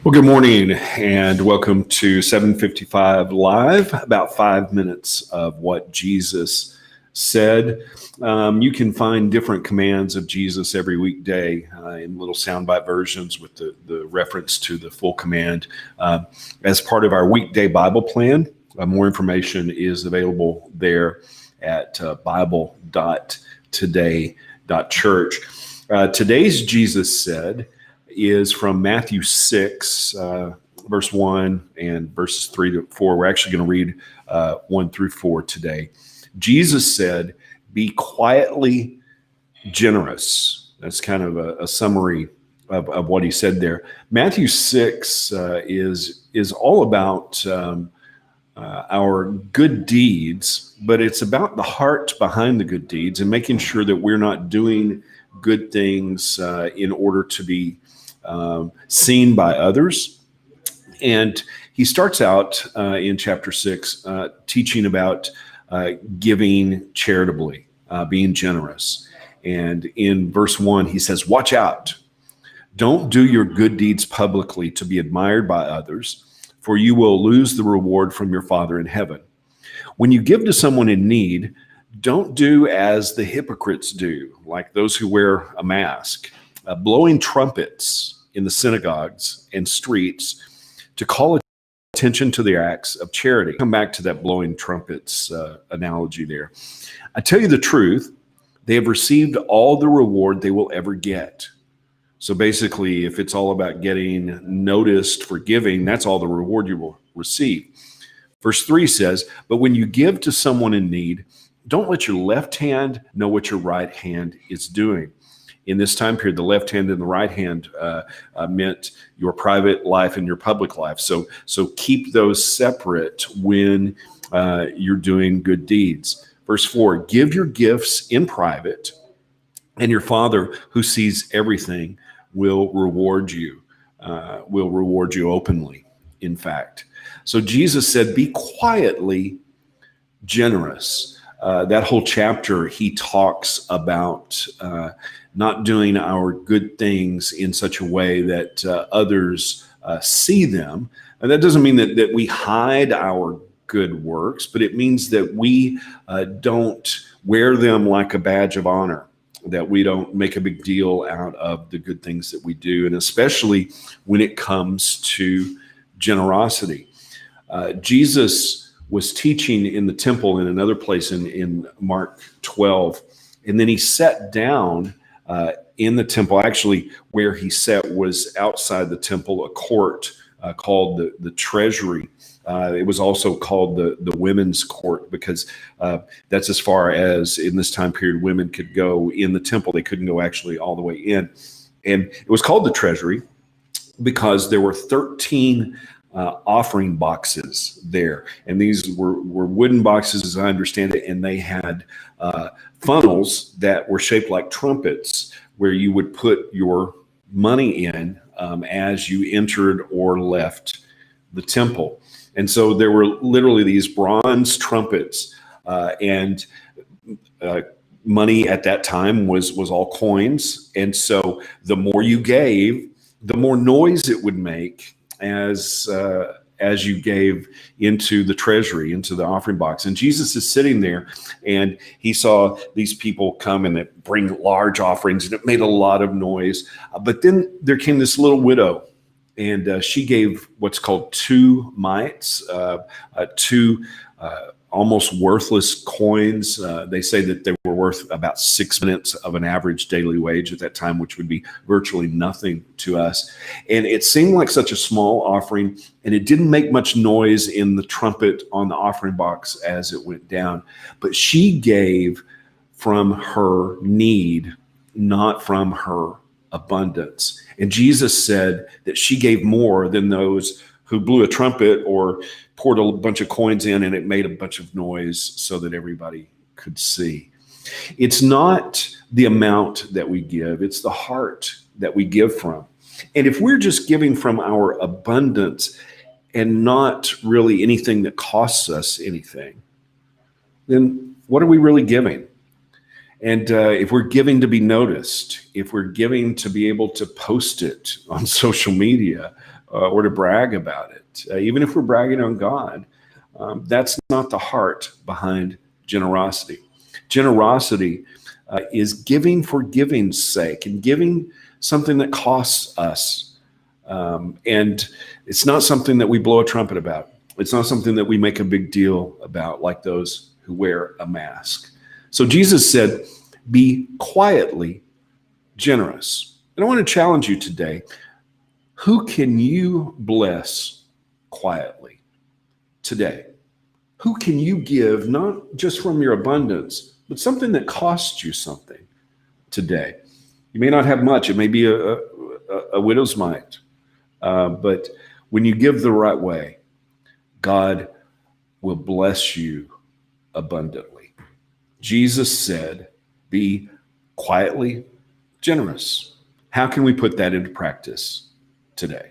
Well, good morning and welcome to 755 Live, about 5 minutes of what Jesus said. You can find different commands of Jesus every weekday in little soundbite versions with the reference to the full command as part of our weekday Bible plan. More information is available there at bible.today.church. Today's Jesus said is from Matthew 6, verse 1 and verses 3 to 4. We're actually going to read 1 through 4 today. Jesus said, "Be quietly generous." That's kind of a summary of what he said there. Matthew 6 is all about our good deeds, but it's about the heart behind the good deeds and making sure that we're not doing good things in order to be seen by others. And he starts out in chapter 6 teaching about giving charitably, being generous. And in verse 1, he says, "Watch out. Don't do your good deeds publicly to be admired by others, for you will lose the reward from your Father in heaven. When you give to someone in need, don't do as the hypocrites do, like those who wear a mask, blowing trumpets in the synagogues and streets to call attention to their acts of charity." Come back to that blowing trumpets analogy there. "I tell you the truth, they have received all the reward they will ever get." So basically, if it's all about getting noticed for giving, that's all the reward you will receive. Verse 3 says, "But when you give to someone in need, don't let your left hand know what your right hand is doing." In this time period, the left hand and the right hand meant your private life and your public life. So keep those separate when you're doing good deeds. Verse 4, "Give your gifts in private, and your Father who sees everything will reward you openly, in fact." So Jesus said, be quietly generous. That whole chapter, he talks about not doing our good things in such a way that others see them. And that doesn't mean that we hide our good works, but it means that we don't wear them like a badge of honor, that we don't make a big deal out of the good things that we do, and especially when it comes to generosity. Jesus was teaching in the temple in another place in Mark 12, and then he sat down in the temple. Actually, where he sat was outside the temple, a court called the treasury. It was also called the women's court because that's as far as in this time period women could go in the temple. They couldn't go actually all the way in. And it was called the treasury because there were 13 offering boxes there. And these were wooden boxes, as I understand it, and they had funnels that were shaped like trumpets where you would put your money in as you entered or left the temple. And so there were literally these bronze trumpets, and money at that time was all coins. And so the more you gave, the more noise it would make as you gave into the treasury, into the offering box. And Jesus is sitting there, and he saw these people come and they bring large offerings, and it made a lot of noise. But then there came this little widow, and she gave what's called 2 mites, two almost worthless coins. They say that they were worth about 6 minutes of an average daily wage at that time, which would be virtually nothing to us. And it seemed like such a small offering, and it didn't make much noise in the trumpet on the offering box as it went down. But she gave from her need, not from her abundance. And Jesus said that she gave more than those who blew a trumpet or poured a bunch of coins in and it made a bunch of noise so that everybody could see. It's not the amount that we give, it's the heart that we give from. And if we're just giving from our abundance and not really anything that costs us anything, then what are we really giving? And if we're giving to be noticed, if we're giving to be able to post it on social media, or to brag about it. Even if we're bragging on God, that's not the heart behind generosity. Generosity is giving for giving's sake and giving something that costs us. And it's not something that we blow a trumpet about. It's not something that we make a big deal about, like those who wear a mask. So Jesus said, be quietly generous. And I want to challenge you today. Who can you bless quietly today? Who can you give, not just from your abundance, but something that costs you something today? You may not have much. It may be a widow's mite. But when you give the right way, God will bless you abundantly. Jesus said, be quietly generous. How can we put that into practice today?